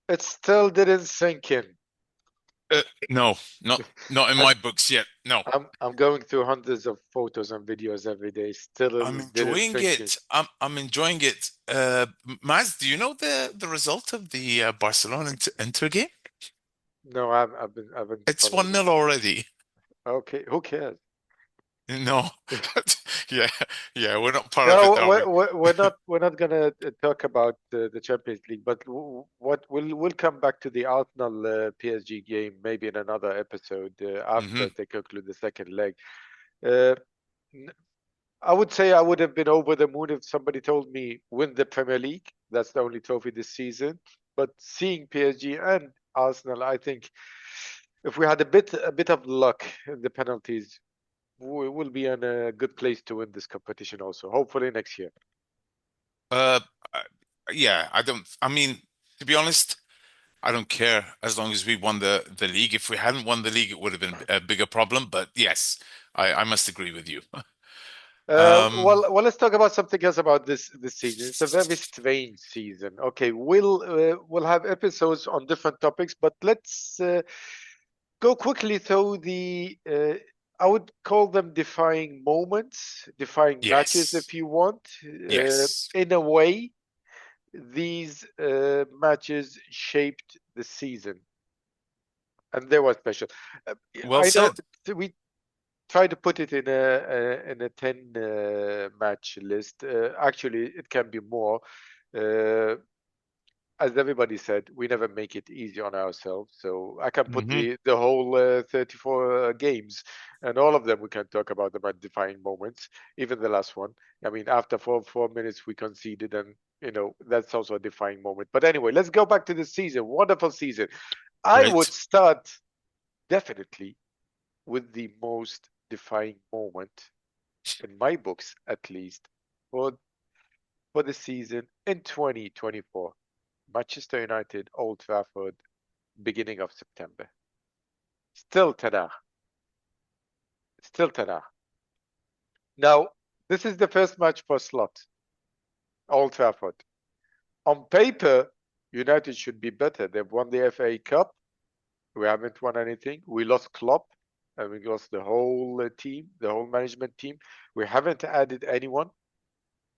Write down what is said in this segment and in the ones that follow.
It still didn't sink in. Uh, no, not in And my books yet. No, I'm going through hundreds of photos and videos every day. I'm Still didn't enjoying sink in. it. I'm enjoying it. Maz, do you know the result of the Barcelona Inter game? No, I've been It's following 1-0 it. already. Okay, who cares? No, yeah, yeah, we're not part of it, No, are we? we're not gonna talk about the Champions League, but what we'll come back to the Arsenal PSG game maybe in another episode Hmm. after they conclude the second leg. Uh, n- I would say I would have been over the moon if somebody told me win the Premier League. That's the only trophy this season. But seeing PSG and Arsenal, I think if we had a bit of luck in the penalties, we will be in a good place to win this competition also. Hopefully next year. Uh, uh, yeah, I don't. I mean, to be honest, I don't care as long as we won the league. If we hadn't won the league, it would have been a bigger problem. But yes, I must agree with you. Um, Let's talk about something else about this season. It's a very strange season. Okay, we'll have episodes on different topics, but let's go quickly through the. I would call them defying moments, defying matches, yes, if you want. yes. In a way, these matches shaped the season, and they were special. Well I know said. we try to put it in a 10 match list. Actually, it can be more. Uh, as everybody said, we never make it easy on ourselves. So I can put Hmm. the whole 34 games, and all of them we can talk about the defining moments. Even the last one. I mean, after 4 minutes we conceded, and that's also a defining moment. But anyway, let's go back to the season. Wonderful season. I would Great. start definitely with the most defining moment in my books at least, for the season in 2024. Manchester United, Old Trafford, beginning of September. Still Ten Hag. Still Ten Hag. Now, this is the first match for Slot, Old Trafford. On paper, United should be better. They've won the FA Cup. We haven't won anything. We lost Klopp, and we lost the whole team, the whole management team. We haven't added anyone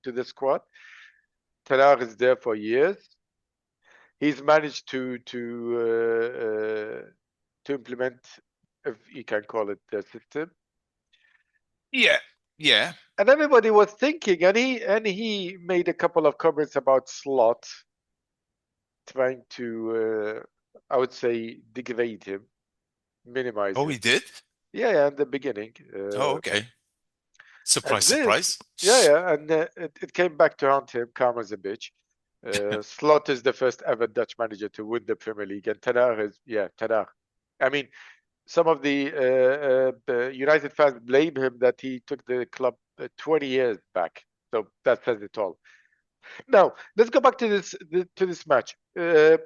to the squad. Ten Hag is there for years. He's managed to implement, if you can call it, the system. Yeah, yeah. And everybody was thinking, and he made a couple of comments about Slot, trying to, I would say, degrade him, minimize Oh, him. he did? Yeah, yeah, in the beginning. Oh, okay. And Surprise, this, surprise. yeah, yeah, and it came back to haunt him, karma as a bitch. Slot is the first ever Dutch manager to win the Premier League, and Ten Hag is, yeah, Ten Hag. I mean, some of the United fans blame him that he took the club 20 years back. So that says it all. Now let's go back to this match. Isn't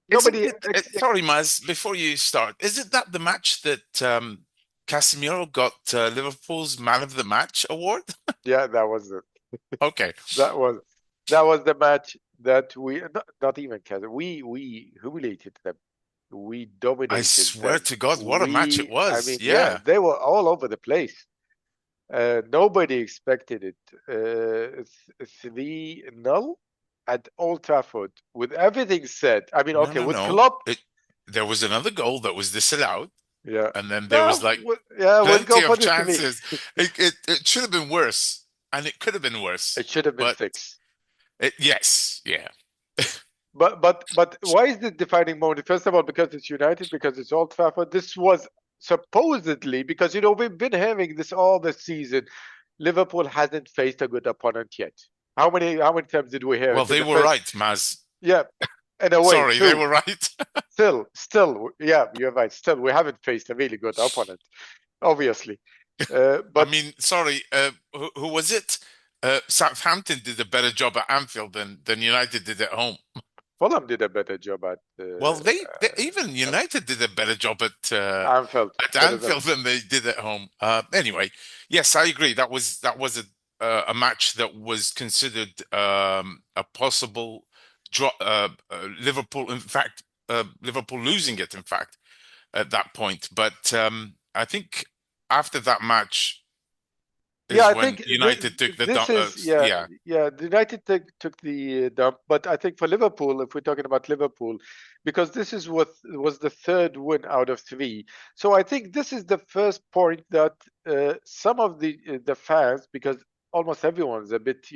Nobody, it? Sorry, Maz, before you start, isn't that the match that Casemiro got Liverpool's Man of the Match award? yeah, that was it. Okay. That was that was the match that we not even Kaiser. We humiliated them. We I dominated swear them. to God, what a match it I was. mean, yeah, Yeah. they were all over the place. Nobody expected it. 3-0 at Old Trafford with everything said. I mean, No, okay, no, with no. Klopp, There was another goal that was disallowed, yeah. and then there was No, like yeah, we'll go plenty for of the silly. chances. It should have been worse, and it could have been worse. It should have been But 6. yes, yeah. But why is this defining moment? First of all, because it's United, because it's Old Trafford. This was supposedly because we've been having this all the season. Liverpool hasn't faced a good opponent yet. How many times did we hear Well, it in they the were first? right, Maz. Yeah, in a way, Sorry, they true. were right. Still, yeah, you're right. Still, we haven't faced a really good opponent, obviously. I But mean, sorry, who was it? Southampton did a better job at Anfield than United did at home. Fulham did a better job Well, they even at United did a better job Anfield, at better than Anfield than they did at home. Anyway, yes, I agree. That was a match that was considered a possible Liverpool, in fact, Liverpool losing it, in fact, at that point. But I think after that match Yeah, is I when think United took the this is yeah. The United took the dump, but I think for Liverpool, if we're talking about Liverpool, because this is what was the third win out of three, so I think this is the first point that some of the fans, because almost everyone's a bit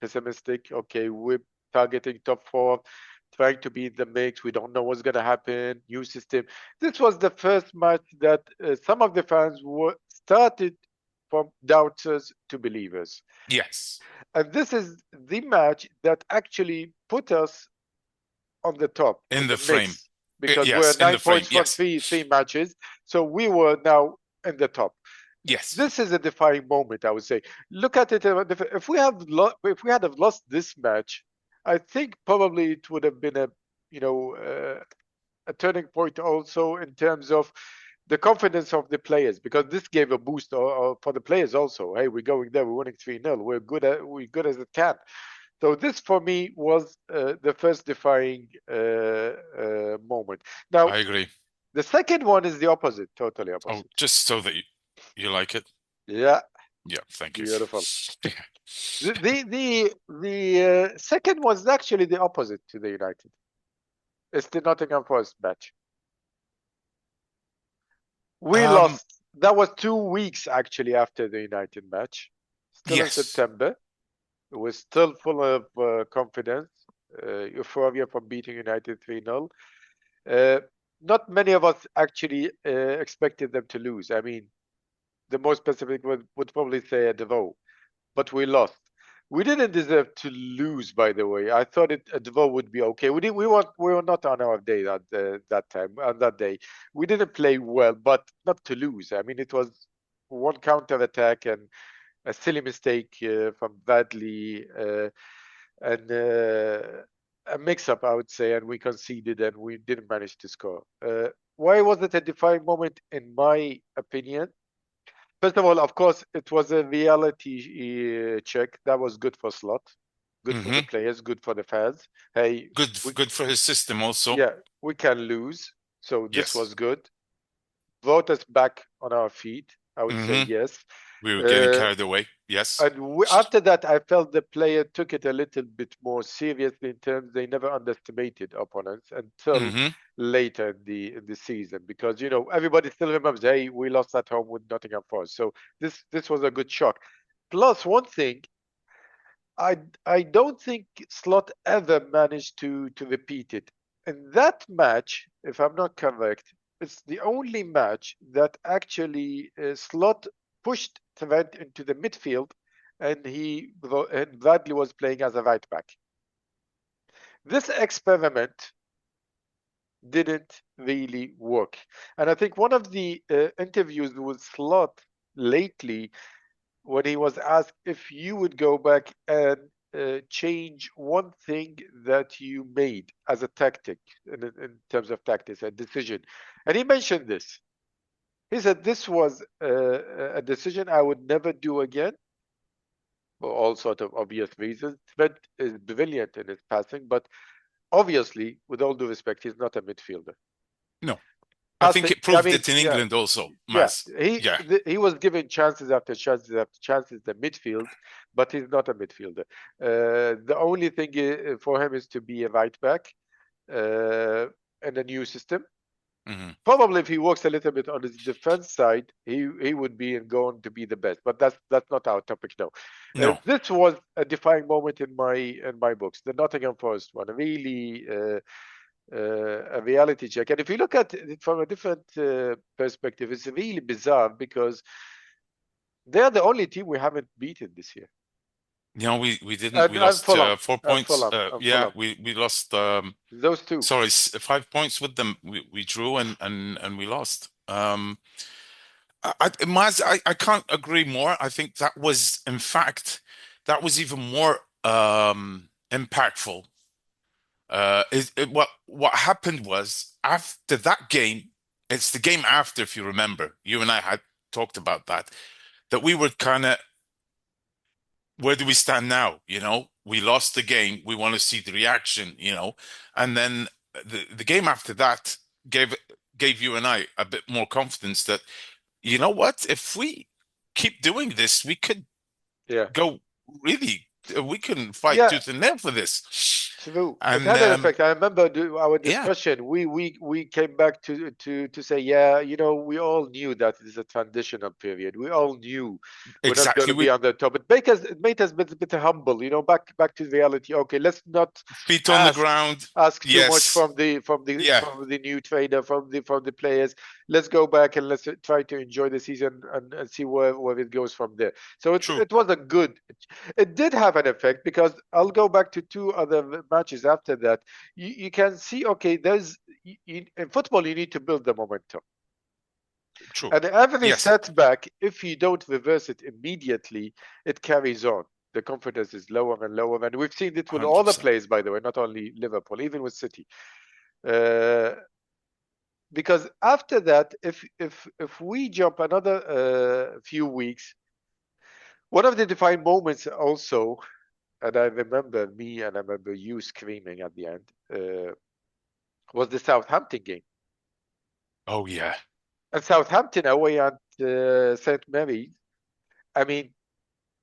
pessimistic. Okay, we're targeting top four, trying to be in the mix. We don't know what's going to happen. New system. This was the first match that some of the fans were started from doubters to believers. Yes, And this is the match that actually put us on the top, in in the the frame. mix, because we're Yes, in the nine frame. points from Yes, three matches. So we were now in the top. yes. This is a defining moment, I would say. Look at it. If if we had have lost this match, I think probably it would have been a turning point also in terms of the confidence of the players, because this gave a boost for the players also. Hey, we're going there, we're winning 3-0, we're good as it can. So this for me was the first defining moment. Now I agree. the second one is the opposite, totally Oh, opposite. just so that you like it. Yeah, Yeah, thank you. beautiful. The second was actually the opposite to the United. It's the Nottingham Forest match. We Um, lost. That was 2 weeks actually after the United match. Still in yes. September. It was still full of confidence, euphoria from beating United 3-0. Uh, Not many of us actually expected them to lose. I mean, the most specific would probably say a draw, but we lost. We didn't deserve to lose, by the way. I thought a draw would be okay. We were not on our day that time on that day. We didn't play well, but not to lose. I mean, it was one counter attack and a silly mistake from Bradley and a mix-up, I would say, and we conceded and we didn't manage to score. Why was it a defining moment, in my opinion? First of all, of course, it was a reality check that was good for Slot, good for the Hmm. players, good for the fans. Hey, we Good for his system also. yeah, we can lose, so this Yes. was good. Brought us back on our feet. I would say Hmm. yes. We were getting Uh, carried away. Yes. and after that, I felt the player took it a little bit more seriously in terms they never underestimated opponents until Hmm. later in the season, because everybody still remembers, hey, we lost at home with Nottingham Forest, so this was a good shock. Plus, one thing, I I don't think Slot ever managed to repeat it. In that match, if I'm not correct, it's the only match that actually Slot pushed Trent into the midfield, and and Bradley was playing as a right back. This experiment didn't really work, and I think one of the interviews with Slot lately, when he was asked if you would go back and change one thing that you made as a tactic in terms of tactics, a decision. And he mentioned this. He said this was a decision I would never do again for all sort of obvious reasons. Fred is brilliant in his passing, but obviously, with all due respect, he's not a midfielder. No, I think Passing, it I proved mean, it in yeah, England also, yeah, Maz. Yeah. he was given chances after chances after chances in the midfield, but he's not a midfielder. The only thing for him is to be a right back uh, in a new system. Hmm. Probably if he works a little bit on his defense side, he would be going to be the best. But that's not our topic now. No. This was a defining moment in my books. The Nottingham Forest one, really a reality check. And if you look at it from a different perspective, it's really bizarre because they're the only team we haven't beaten this year. No, we didn't. We And lost Fulham, 4 points. and Yeah, Fulham. we lost. Those two. Sorry, 5 points with them. We drew and we lost. I can't agree more. I think that was, in fact, that was even more impactful. What happened was after that game, it's the game after, if you remember, you and I had talked about that we were kind of where do we stand now? We lost the game. We want to see the reaction, and then the game after that gave gave you and I a bit more confidence that, you know what, if we keep doing this, we could Yeah. go really, we can fight Yeah, tooth and nail for this. true. It And had an effect. I remember our yeah, discussion. We came back to say, yeah, we all knew that it is a transitional period. We all knew we're not going exactly. to be We on the top. It made us a bit humble, back to reality. Okay, let's not feet on the ask ground. ask too much Yes. from the from the Yeah. from the new trainer, from the players. Let's go back and let's try to enjoy the season and see where it goes from there. So it True. it was a good. It did have an effect because I'll go back to two other matches after that. You can see, okay, in football you need to build the momentum, True. and every Yes. setback, if you don't reverse it immediately, it carries on. The confidence is lower and lower, and we've seen it with all the 100%. players, by the way, not only Liverpool, even with City. Uh, because after that, if we jump another few weeks, one of the defining moments also, and I remember me and I remember you screaming at the end, was the Southampton game. Oh yeah. And Southampton away at St. Mary's, I mean,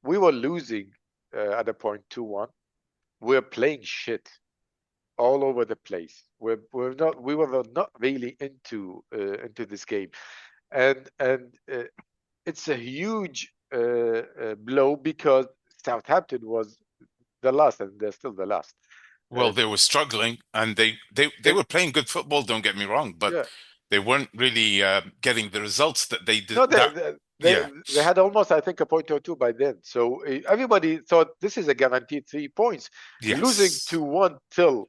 we were losing at a point 2-1. We're playing shit all over the place. We were not really into this game, and it's a huge blow because Southampton was the last, and they're still the last. Well, Uh, they were struggling, and they they, were playing good football, don't get me wrong, but yeah, they weren't really getting the results that they did. no, That they yeah. they had almost, I think, a point or two by then. So everybody thought this is a guaranteed 3 points. Losing Yes. 2-1 till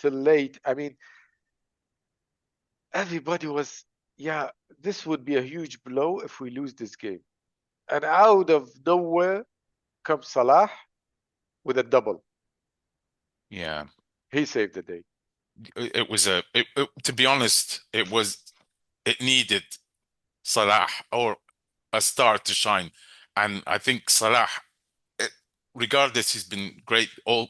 late. I mean, everybody was, yeah, this would be a huge blow if we lose this game. And out of nowhere comes Salah with a double. Yeah. He saved the day. It was to be honest, it needed Salah or a star to shine. And I think Salah, eh, regardless, he's been great all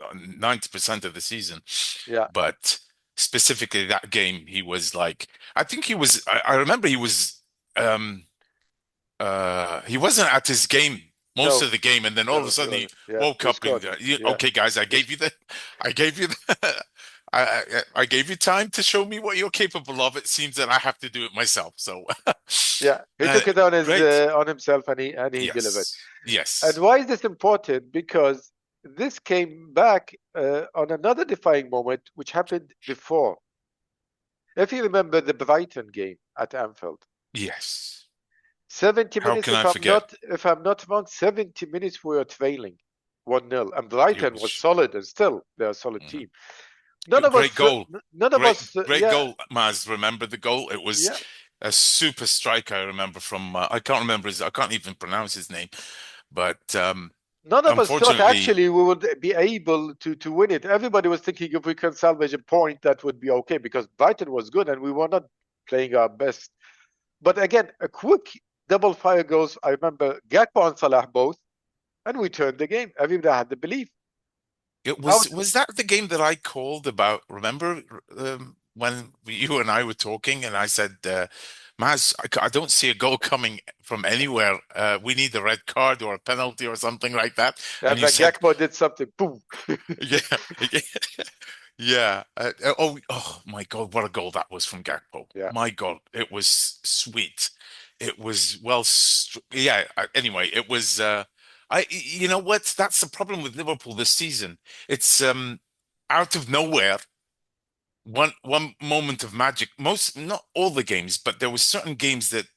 90% of the season. Yeah, But specifically that game, he was like, I think I remember um he wasn't at his game most no, of the game, and then all of a no, he sudden he wasn't. Yeah, woke we up and scored. Yeah, okay, guys, we, s- I gave you the, I gave you time to show me what you're capable of. It seems that I have to do it myself. So, yeah. He uh, took it on his great. on himself, and he delivered. Yes, And yes, why is this important? Because this came back on another defying moment which happened before. If you remember the Brighton game at Anfield, yes. 70 How minutes, can if I I'm forget? not if I'm not wrong, 70 minutes we were trailing 1-0, and It Brighton was was solid, and still they're a solid mhm. team. None of Great us, goal. none of us, Great yeah, goal, Maz. Remember the goal? It was yeah. a super strike. I remember from I can't remember I can't even pronounce his name, but None of us thought unfortunately, actually we would be able to win it. Everybody was thinking if we can salvage a point, that would be okay because Brighton was good and we were not playing our best. But again, a quick double fire goals. I remember Gakpo and Salah both, and we turned the game. Everybody had the belief. it Out, was that the game that I called about? Remember when you and I were talking, and I said, Maz, I don't see a goal coming from anywhere. We need a red card or a penalty or something like that. And and you then said, Gakpo did something. Boom. yeah, yeah. Oh my God, what a goal that was from Gakpo. Yeah, My God, it was sweet. It was yeah. Anyway, it was. You know what? That's the problem with Liverpool this season. It's out of nowhere. One moment of magic. Not all the games, but there was certain games that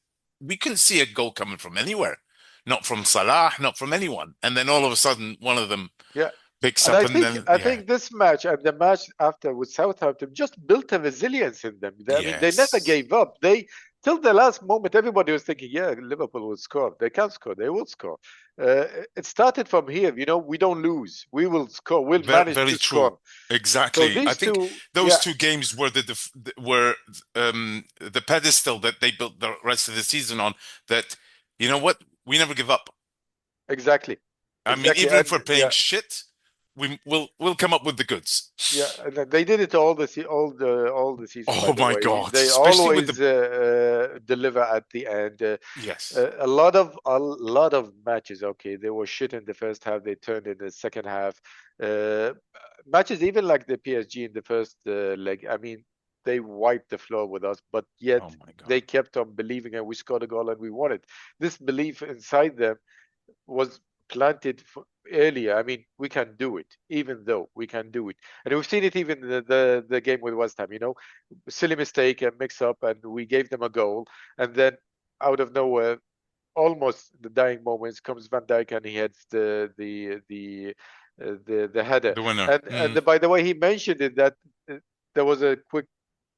we couldn't see a goal coming from anywhere, not from Salah, not from anyone, and then all of a sudden, one of them yeah. picks And up, I and think then I yeah. think this match and the match after with Southampton just built a resilience in them. I mean, they never Yes. gave up. They till the last moment, everybody was thinking, "Yeah, Liverpool will score. They can score. They will score." It started from here. We don't lose. We will score. We'll Very, manage very to true. score. So Exactly. I these think two, those yeah, two games were were the pedestal that they built the rest of the season on. That you know what, we never give up. exactly, I mean, exactly, even if and we're playing yeah, shit, we'll come up with the goods. yeah, and then they did it all the season. By Oh the my way, God, they especially with the always deliver at the end. yes, A lot of matches. Okay, they were shit in the first half. They turned in the second half. Uh, Matches even like the PSG in the first leg. I mean, they wiped the floor with us, but oh yet my they God, kept on believing, and we scored a goal, and we won it. This belief inside them was planted earlier. I mean, we can do it, even though we can do it, and we've seen it even in the game with West Ham. Silly mistake and mix up, and we gave them a goal, and then out of nowhere, almost the dying moments, comes Van Dijk and he heads the header. the winner. And by the way, he mentioned it that uh, there was a quick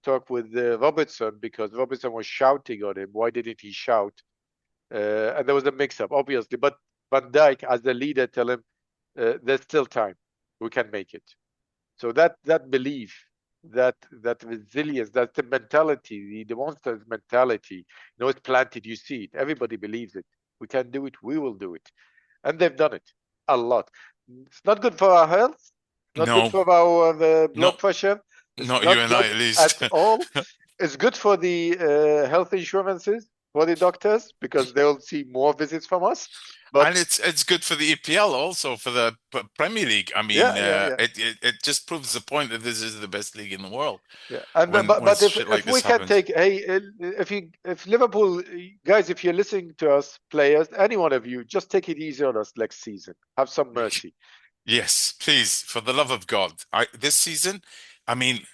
talk with Robertson because Robertson was shouting on him. Why didn't he shout? And there was a mix-up, obviously. But Van Dijk, as the leader, tell him there's still time. We can make it. So that belief, that resilience, that's the mentality, the monster's mentality. It's planted. You see it. Everybody believes it. We can do it. We will do it, and they've done it a lot. It's not good for our health. It's not good No, for our no, blood pressure. It's not you not and I good at at least. all. It's good for the health insurances for the doctors because they'll see more visits from us. And But it's good for the EPL also for the Premier League. I mean, yeah, yeah, yeah. it just proves the point that this is the best league in the world Yeah, and when but shit like if we this can happens. take, hey, if Liverpool guys, if you're listening to us, players, any one of you, just take it easy on us next season. Have some mercy. Yes, please, for the love of God. This season, I mean,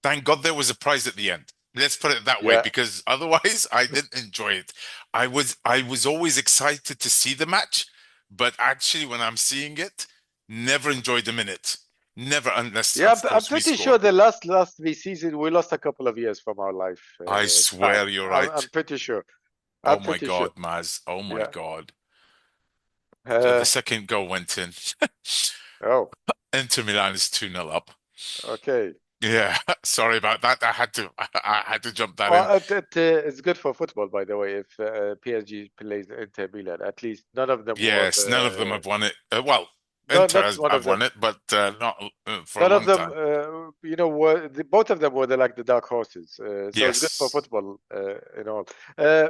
thank God there was a prize at the end. Let's put it that way, Yeah, because otherwise I didn't enjoy it. I was always excited to see the match, but actually when I'm seeing it, never enjoyed a minute. Never unless yeah. of I'm course we pretty sure score. the last three seasons we lost a couple of years from our life I time. swear you're I'm right. pretty sure. I'm Oh my pretty sure. God, Maz. Oh my Yeah. God. The Uh, second goal went in. oh, Inter Milan is 2-0 up. okay. Yeah, sorry about that. I had to jump that in. Well, it's good for football, by the way, if PSG plays Inter Milan. At least none of them were. Yes, none of them have won it. Well, No, Inter not has one of have them. won it, but not for a None of long them, time. both of them were like the dark horses. So it's good for Yes. football and all. Uh,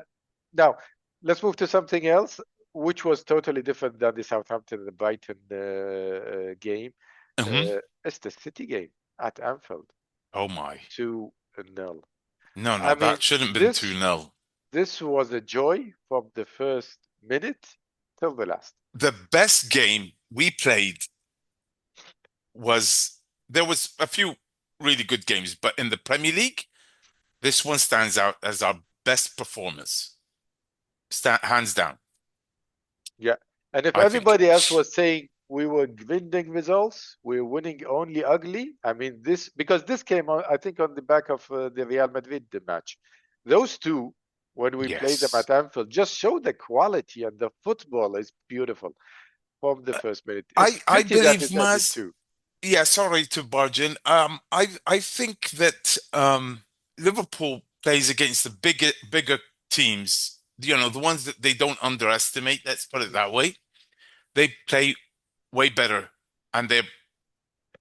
Now, let's move to something else, which was totally different than the Southampton and the Brighton game. Hmm. It's the City game at Anfield, Oh my. 2-0. No, I no, mean, that shouldn't have been this 2-0. this was a joy from the first minute till the last. The best game we played was there was a few really good games, but in the Premier League, this one stands out as our best performance. Hands down, Yeah. And if I think. everybody else was saying we were winning results, we were winning only ugly. I mean, because this came on, I think, on the back of the Real Madrid match. Those two, when we played them Yes. at Anfield, just show the quality and the football is beautiful from the first minute. It's I pity that believe it ended Maz. too. Yeah, sorry to barge in. I think that Liverpool plays against the bigger teams. The ones that they don't underestimate. Let's put it that way. They play way better, and they're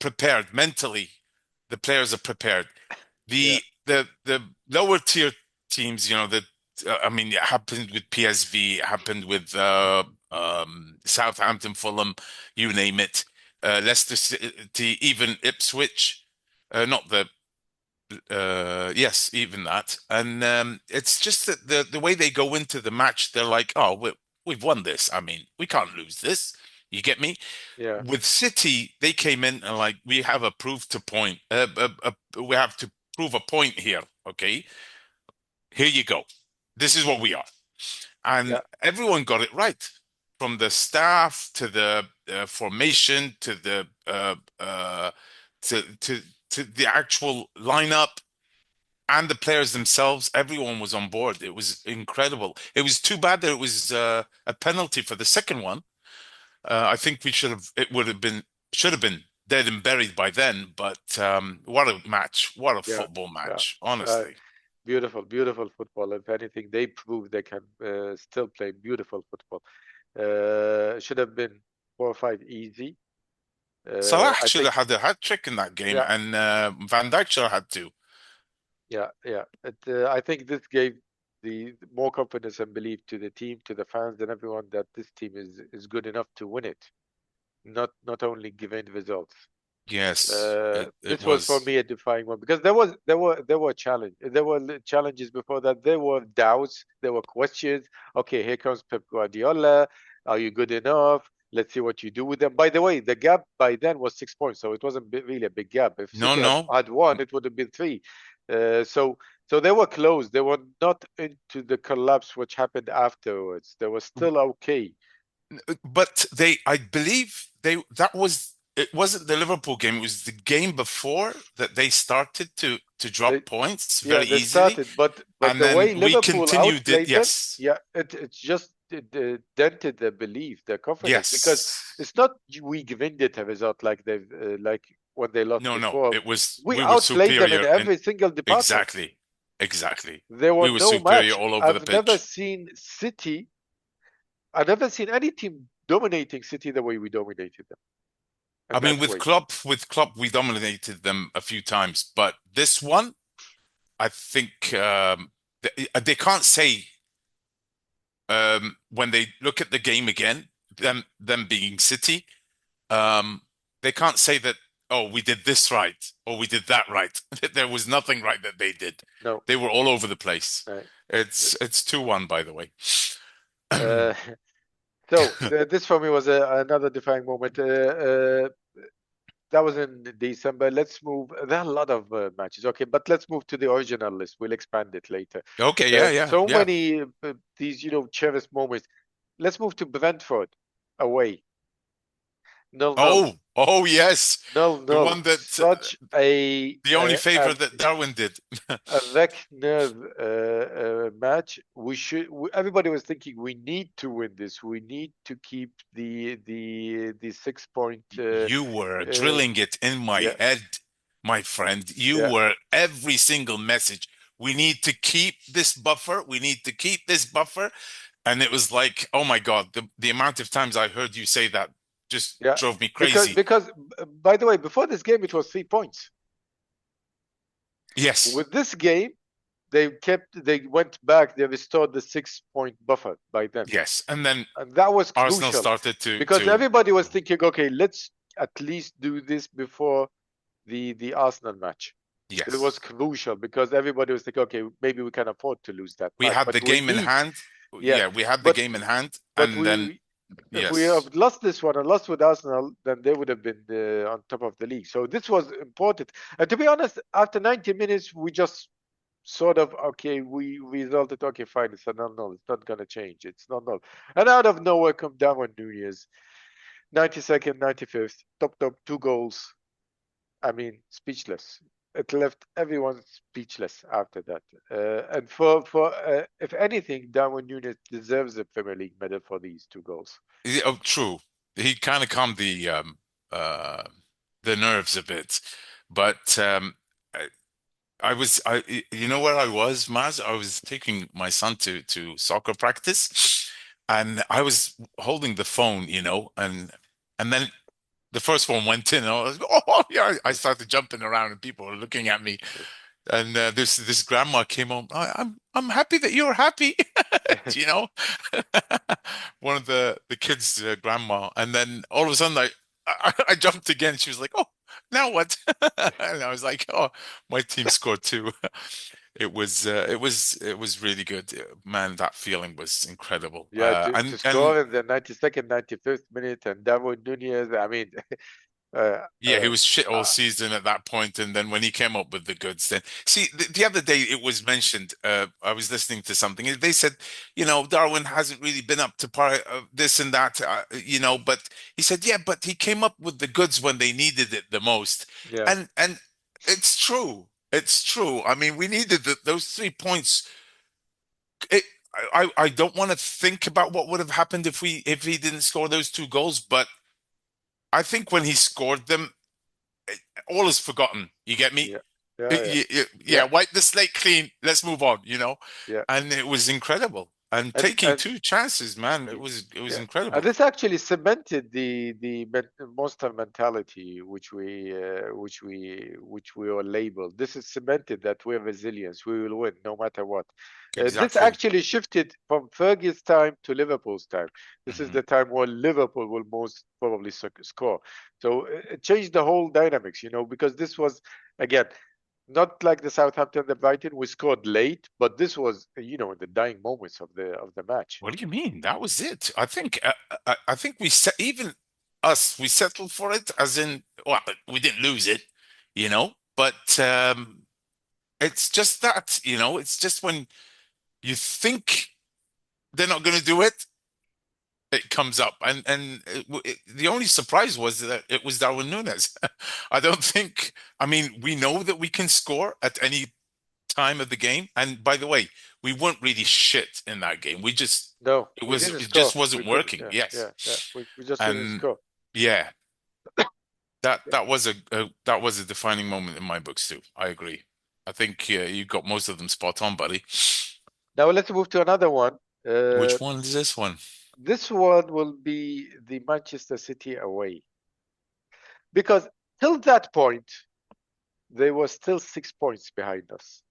prepared mentally. The players are prepared. Yeah, The lower tier teams, that I mean, it happened with PSV, it happened with Southampton, Fulham, you name it, Leicester City, even Ipswich, not the yes, even that, and it's just that the way they go into the match, they're like, oh, we've won this. I mean, we can't lose this. You get me? yeah, With City, they came in and like we have a proof to point. We have to prove a point here. Okay, here you go. This is what we are, and yeah, everyone got it right, from the staff to the formation to the to the actual lineup and the players themselves. Everyone was on board. It was incredible. It was too bad that it was a penalty for the second one. I think we should have. It would have been should have been dead and buried by then. But what a match! What a yeah, football yeah. match! Uh, Honestly, Beautiful, beautiful football. If anything, they prove they can still play beautiful football. Should have been 4 or 5 easy. Salah I should think, have had a hat trick in that game, yeah, and Van Dijk should have had two. yeah, yeah. I think this gave the more confidence and belief to the team, to the fans, and everyone that this team is good enough to win it, not only given results. Yes, it This was for was. me a defining one because there were challenges before that. There were doubts, there were questions. Okay, here comes Pep Guardiola. Are you good enough? Let's see what you do with them. By the way, the gap by then was 6 points, so it wasn't really a big gap. If No, City no. had won, it would have been three. So they were close. They were not into the collapse which happened afterwards. They were still okay. But I believe that was, it wasn't the Liverpool game. It was the game before that they started to They drop points Yeah, very they easily, started, but and the then way we Liverpool continued it. outplayed them, Yes, yeah, it's just dented their belief, their confidence, because yes. it's not we given it a result like like when they lost No, no. before. It was, We we were outplayed them in superior in, every single department. exactly, exactly. There were We were no superior match. all over the pitch. I've never seen any team dominating City the way we dominated them, I and mean, that way. With Klopp, we dominated them a few times, but this one, I think they can't say when they look at the game again, them being City, um, they can't say that, oh, we did this right or we did that right. There was nothing right that they did. No, They were all over the place. right. It's 2-1, by the way. Uh, so this for me was another defining moment. That was in December. Let's move. There are a lot of matches. Okay, but let's move to the original list. We'll expand it later. Okay, yeah, yeah, So yeah. many these, cherished moments. Let's move to Brentford away. 0-0. Oh yes, Nil the nil. one that Such the only favor that Darwin did. avec nerve match. Everybody was thinking we need to win this. We need to keep the 6 point. You were Uh, drilling it in my yeah, head, my friend. You yeah. were every single message. We need to keep this buffer. We need to keep this buffer. And it was like, oh my God, the amount of times I heard you say that just Yeah, drove me because crazy. because by the way, before this game it was 3 points. Yes, With this game, they went back, they restored the 6 point buffer by then, yes. And then and that was Arsenal crucial started because to everybody was thinking, okay, let's at least do this before the Arsenal match. It was yes. crucial because everybody was thinking, okay, maybe we can afford to lose that We match, had but the we game in need, hand. yeah, Yeah, we had the but game in hand. but And then, if we yes. have lost this one and lost with Arsenal, then they would have been on top of the league. So this was important. And to be honest, after 90 minutes, we just sort of, okay, we resulted, okay, fine, it's a null. It's not going to change. It's not null. And out of nowhere come Darwin Núñez, 92nd, 95th, top, 2 goals. I mean, speechless. It left everyone speechless after that. And for if anything, Darwin Núñez deserves a Premier League medal for these 2 goals. Oh, true. He kind of calmed uh the nerves a bit. But you know where I was, Maz? I was taking my son to soccer practice, and I was holding the phone, and then the first one went in, and I was, oh yeah, I started jumping around, and people were looking at me, and this grandma came home. I'm happy that you're happy, you know, one of the kids' grandma, and then all of a sudden I jumped again. She was like, "Oh, now what?" And I was like, "Oh, my team scored too." It was really good. Man, that feeling was incredible. Yeah, to And score in the 92nd, 95th minute, and Darwin Núñez. I mean, uh, yeah, he uh, was shit all uh, season at that point, and then when he came up with the goods, then see the other day it was mentioned. I was listening to something. They said, Darwin hasn't really been up to par, this and that, But he said, yeah, but he came up with the goods when they needed it the most, yeah, and it's true. It's true. I mean, we needed those 3 points. It, I don't want to think about what would have happened if he didn't score those 2 goals, but I think when he scored them, all is forgotten. You get me? yeah, yeah, yeah, Yeah, yeah, wipe the slate clean. Let's move on, yeah. And it was incredible. and and taking two chances, man. y- It was yeah, and incredible. this actually cemented the monster mentality which we are labeled. This is cemented that we're resilient. We will win no matter what. This Exactly. actually shifted from Fergie's time to Liverpool's time. This is Hmm. the time where Liverpool will most probably score. So it changed the whole dynamics, because this was again not like the Southampton, the Brighton. We scored late, but this was, in the dying moments of the match. What do you mean? That was it. I think we set even us we settled for it as in well we didn't lose it, but it's just that it's just when you think they're not going to do it, it comes up, and the only surprise was that it was Darwin Núñez. I don't think. I mean, we know that we can score at any time of the game, and by the way, we weren't really shit in that game. No, we didn't it just score. We wasn't could, working. yeah, Yes, yeah, yeah. We just couldn't and score. yeah, Yeah. that was that was a defining moment in my books too. I agree. I think you got most of them spot on, buddy. Now let's move to another one. Uh, Which one is this one? this one will be the Manchester City away, because till that point they were still 6 points behind us.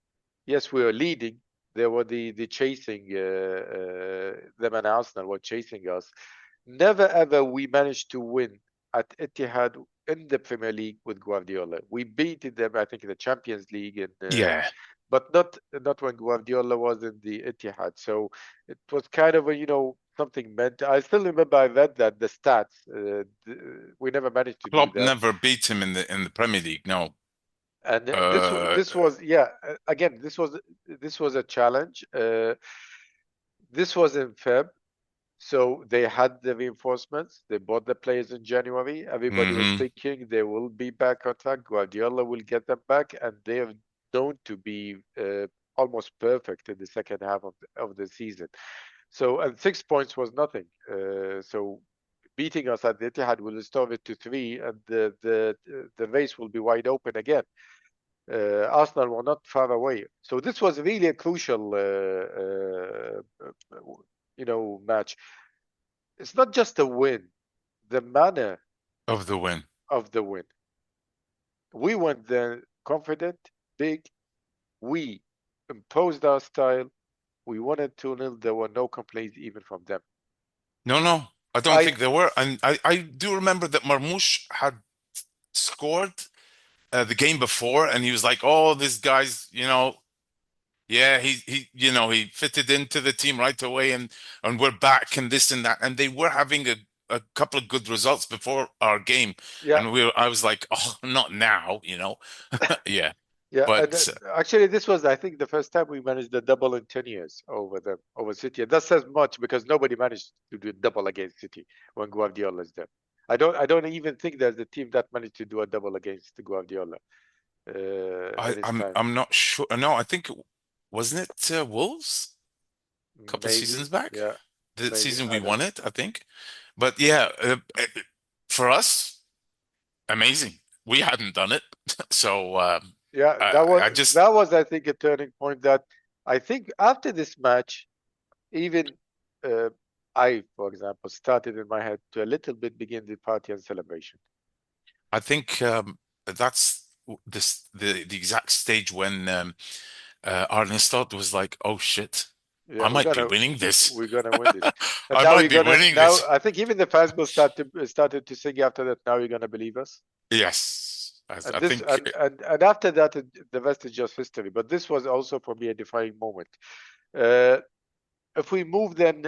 Yes, we were leading. There were the chasing them, and Arsenal were chasing us. Never ever we managed to win at Etihad in the Premier League with Guardiola. We beat them, I think, in the Champions League, Yeah, but not when Guardiola was in the Etihad. So it was kind of a something meant. I still remember I read that the stats. We never managed to do Klopp that, never beat him in the Premier League. No. and Uh, this was, yeah, again, this was a challenge. This was in Feb. So they had the reinforcements. They bought the players in January. Everybody was hmm. thinking they will be back on track. Guardiola will get them back, and they're known to be almost perfect in the second half of the season. So, and 6 points was nothing. So beating us at the Etihad will restore it to three, and the race will be wide open again. Arsenal were not far away. So this was really a crucial, match. It's not just a win, the manner Of the win. of the win. We went there confident, big. We imposed our style. We wanted 2-0. There were no complaints even from them. No, no, I don't I think there were. And I do remember that Marmoush had scored the game before, and he was like, "Oh, this guy's, yeah, he fitted into the team right away, and we're back, and this and that." And they were having a couple of good results before our game, Yeah, and I was like, "Oh, not now." Yeah, yeah, and but actually, this was, I think, the first time we managed a double in 10 years over them, over City. And that says much because nobody managed to do a double against City when Guardiola is there. I don't even think there's a team that managed to do a double against Guardiola in his time. I'm not sure. No, I think wasn't it Wolves a couple of Maybe, seasons back? yeah, The maybe. season we I don't won know. it, I think. But yeah, for us, amazing. We hadn't done it, so Yeah, that was I just that was, I think, a turning point that I think after this match, even uh, I, for example, started in my head to a little bit begin the party and celebration. I think that's the exact stage when Arne Slot was like, "Oh shit, Yeah, I might be winning this. we're gonna win this, and I now might we're be gonna winning now. this." I think even the fans will started to sing after that. Now you're gonna believe us, Yes, and I this think and after that, the rest is just history. But this was also for me a defining moment. Uh, if we move then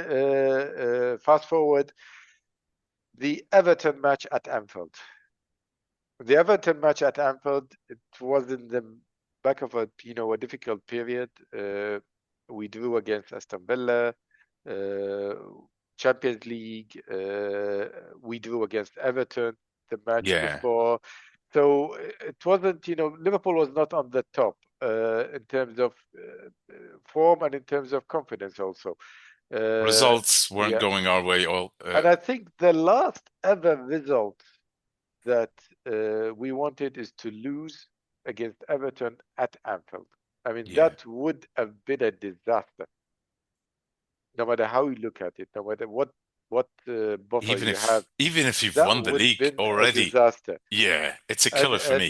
fast forward, the Everton match at Anfield. The Everton match at Anfield, it was in the back of a difficult period. We drew against Aston Villa, uh, Champions League. We drew against Everton the match yeah, before. So it wasn't, Liverpool was not on the top in terms of form and in terms of confidence also. Uh, results weren't yeah. going our way. All And I think the last ever result that we wanted is to lose against Everton at Anfield. I mean, yeah, that would have been a disaster. no matter how you look at it, no matter what buffer Even you have, if you've that won the would league been a already, disaster. yeah, it's a And killer for and me.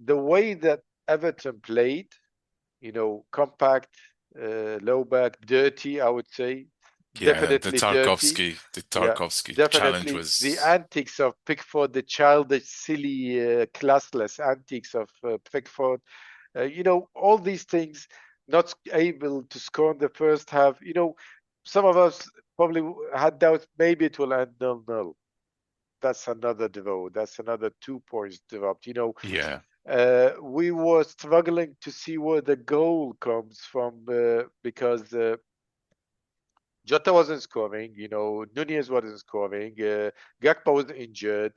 the way that Everton played, compact, low back, dirty, I would say, Yeah, definitely dirty. The Yeah, Tarkovsky challenge definitely the was, antics of Pickford, the childish, silly, classless antics of Pickford. All these things, not able to score in the first half. Some of us probably had doubts maybe it will end 0-0. That's another draw. That's another 2 points dropped. yeah, We were struggling to see where the goal comes from because Jota wasn't scoring. Nunez wasn't scoring. Gakpo was injured.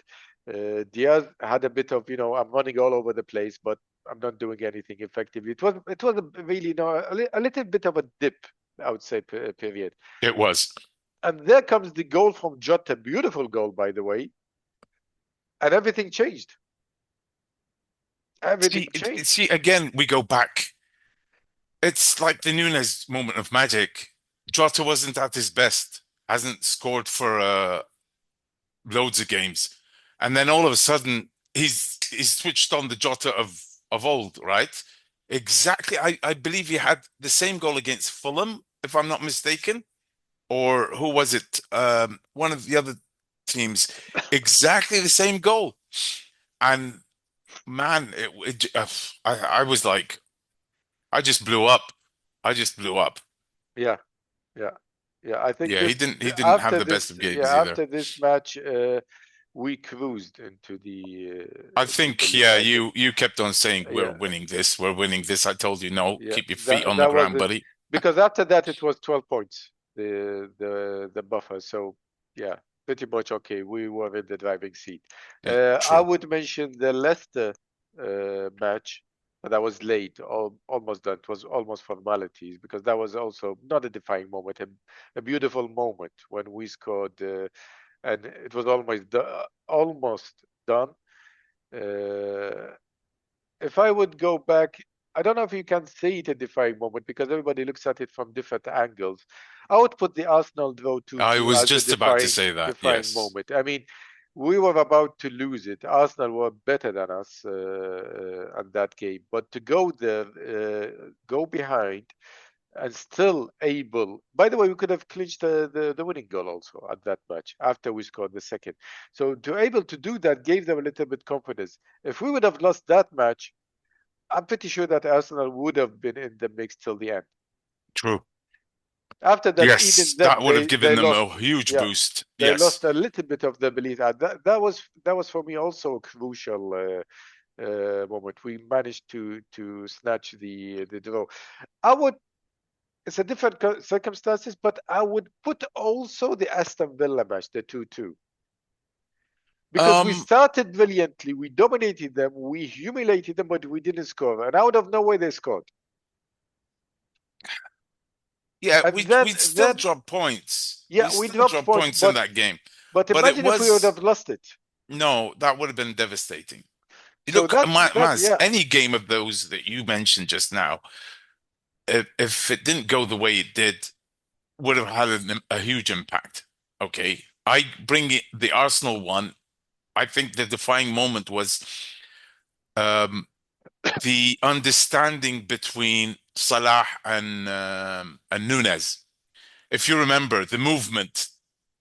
Diaz had a bit of, I'm running all over the place, but I'm not doing anything effectively. It was really, a little bit of a dip, I would say, period. it was. And there comes the goal from Jota, beautiful goal, by the way, and everything changed. Everything changed. See, again, we go back. It's like the Nunes moment of magic. Jota wasn't at his best, hasn't scored for loads of games, and then all of a sudden he's switched on the Jota of old, right? Exactly. I believe he had the same goal against Fulham, if I'm not mistaken, or who was it? One of the other teams. Exactly the same goal, and man, I was like, I just blew up. I just blew up. Yeah, yeah, yeah. I think Yeah, this he didn't have after the best this, of yeah, games either. after this match, we cruised I into the think, league. yeah, I think, you kept on saying we're yeah, winning this, we're winning this. I told you no, yeah. keep your feet That on the that was ground, it. buddy. Because after that, it was 12 points, the buffer. So yeah, pretty much okay. We were in the driving seat. I True. would mention the Leicester match, but that was late, almost done. It was almost formalities because that was also not a defining moment, a beautiful moment when we scored, and it was almost done. Uh, if I would go back, I don't know if you can say it a defining moment because everybody looks at it from different angles. I would put the Arsenal draw I 2-2 was as a just about to defining say that. defining Yes. moment. I mean, we were about to lose it. Arsenal were better than us at that game, but to go there, go behind, and still able. By the way, we could have clinched the winning goal also at that match after we scored the second. So to able to do that gave them a little bit confidence. If we would have lost that match, I'm pretty sure that Arsenal would have been in the mix till the end. True. After that, even Yes, that then would have they given them lost. a huge Yeah, boost. they lost Yes. a little bit of the belief. That was for me also a crucial moment. We managed to snatch the draw. I would. It's a different circumstances, but I would put also the Aston Villa match, the 2-2. Because we Um, started brilliantly, we dominated them, we humiliated them, but we didn't score. And out of nowhere, they scored. yeah, And then, we still then, dropped points. yeah, We we still dropped dropped points, points in but that game. but But it imagine if we would have was lost it. no, that would have been devastating. So Look, Maz, yeah, any game of those that you mentioned just now, if it didn't go the way it did, would have had a huge impact. Okay. I bring it, the Arsenal one. I think the defining moment was um, the understanding between Salah and Núñez. If you remember the movement,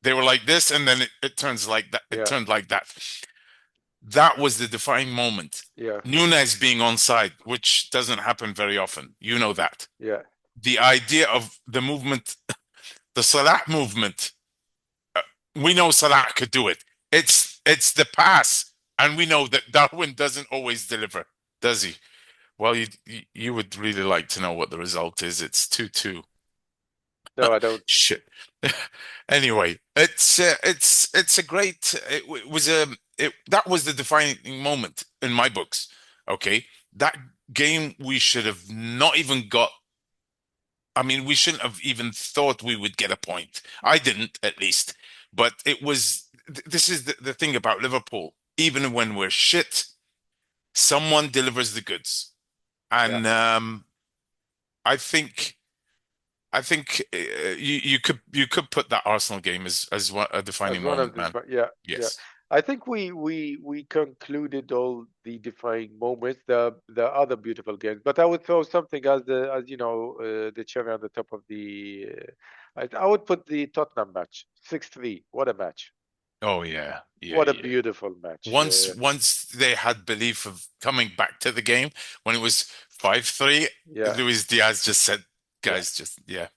they were like this, and then it turns like that. It yeah, turned like that. That was the defining moment. yeah, Núñez being onside, which doesn't happen very often. You know that. yeah, The idea of the movement, the Salah movement, uh, we know Salah could do it. It's the pass, and we know that Darwin doesn't always deliver, does he? Well, you would really like to know what the result is. It's 2-2. no, I don't. Shit. Anyway, it's a great. It was a that was the defining moment in my books. Okay, that game we should have not even got. I mean, we shouldn't have even thought we would get a point. I didn't, at least. But it was. This is the thing about Liverpool. Even when we're shit, someone delivers the goods, Yeah, and I think I think you could put that Arsenal game as a as defining one of moment, the man. yeah, yeah. Yes. I think we concluded all the defining moments. The other beautiful games, but I would throw something as the cherry on the top of the. I would put the Tottenham match 6-3. What a match! Oh yeah, yeah, What a yeah. beautiful match! Once they had belief of coming back to the game when it was 5-3, Yeah, Luis Diaz just said, yeah. guys, just yeah.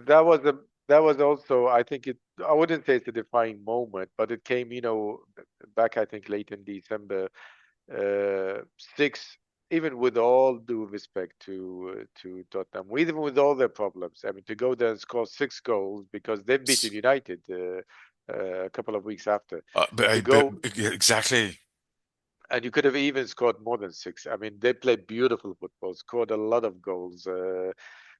That was a that was also I think it I wouldn't say it's a defining moment, but it came back I think late in December. Six, even with all due respect to Tottenham, even with all their problems, I mean, to go there and score 6 goals because they've beaten United a couple of weeks after, to But go exactly. and you could have even scored more than 6. I mean, they played beautiful football, scored a lot of goals.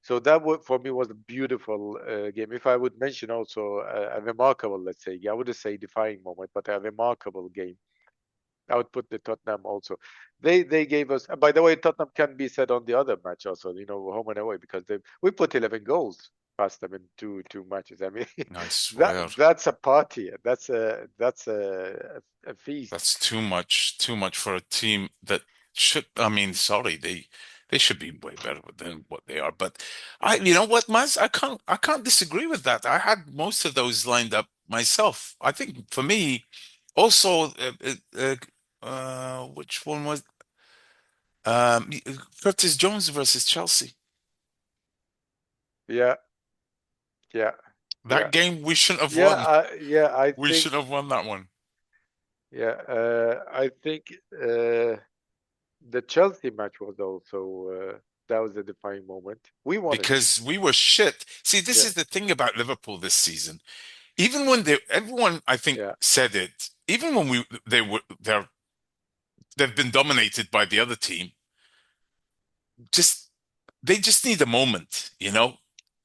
So that would, for me, was a beautiful game. If I would mention also a remarkable, let's say, I wouldn't say defying moment, but a remarkable game, I would put the Tottenham also. They gave us. By the way, Tottenham can be said on the other match also. Home and away because we put 11 goals past them in two matches. I mean, I swear. that's a party. That's a feast. That's too much for a team that should, I mean, sorry, they should be way better than what they are. But you know what, Maz, I can't disagree with that. I had most of those lined up myself. I think for me, also, which one was Curtis Jones versus Chelsea? Yeah, yeah, yeah, That game we shouldn't have yeah. won. Yeah, I We think. should have won that one Yeah, I think the Chelsea match was also that was a defining moment. We won it. because we were shit. See, this Yeah, is the thing about Liverpool this season. Even when everyone I think yeah, said it, even when they've been dominated by the other team, just they just need a moment, you know.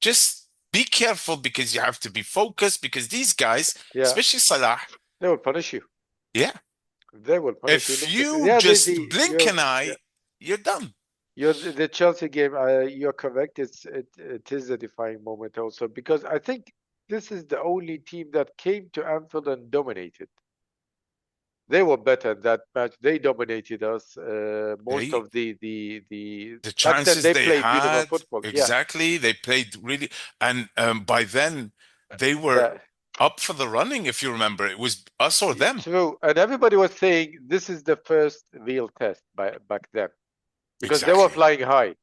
Just be careful because you have to be focused because these guys, yeah. especially Salah, They will punish you. yeah, They will punish you. if Look at you yeah. just blink an Yeah. eye, you're done. The Chelsea game. You're correct. It is a defining moment also because I think this is the only team that came to Anfield and dominated. They were better in that match. They dominated us. Most They of the the back then chances they they played beautiful had, football. Yeah, exactly, they played really, and by then they were that up for the running. If you remember, it was us or them. true. And everybody was saying this is the first real test back then because they were Exactly. flying high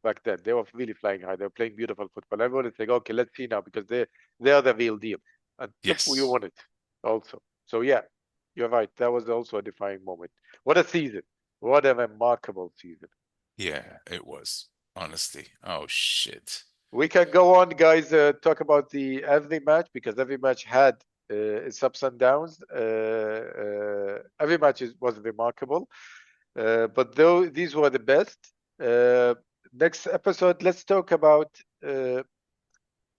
back then. They were really flying high. They were playing beautiful football. Everyone is saying, okay, let's see now because they are the real deal. And look, we Yes. won it also. So yeah, you're right. That was also a defining moment. What a season! What a remarkable season. Yeah, it was. Honestly. Oh shit. We can go on, guys. Talk about the every match because every match had its ups and downs. Every match was remarkable, but though these were the best. Uh, Next episode, let's talk about uh,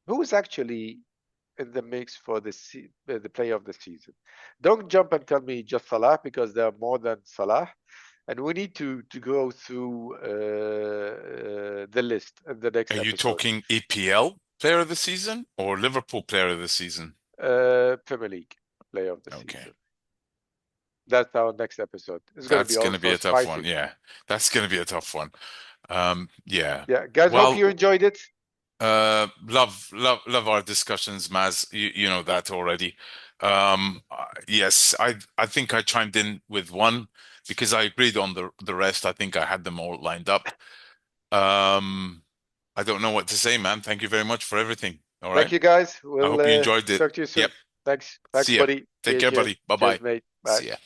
who is actually in the mix for the player of the season. Don't jump and tell me just Salah because there are more than Salah, and we need to go through the list in the next Are you episode. talking EPL player of the season or Liverpool player of the season? Premier League player of the Okay. season. That's our next episode. It's going to be That's going to be also a tough spicy. one. Yeah. That's going to be a tough one. Yeah. Yeah, guys, hope Well, you enjoyed it. love our discussions, Maz. You know that already. Yes, I think I chimed in with one because I agreed on the rest. I think I had them all lined up. Um, I don't know what to say, man. Thank you very much for everything. All Thank right. you, guys. I We'll hope you enjoyed it. talk to you Yep. soon. Thanks, See ya. buddy. Take Cheers, care, cheers. buddy. Cheers, Bye-bye. mate. Bye. See ya.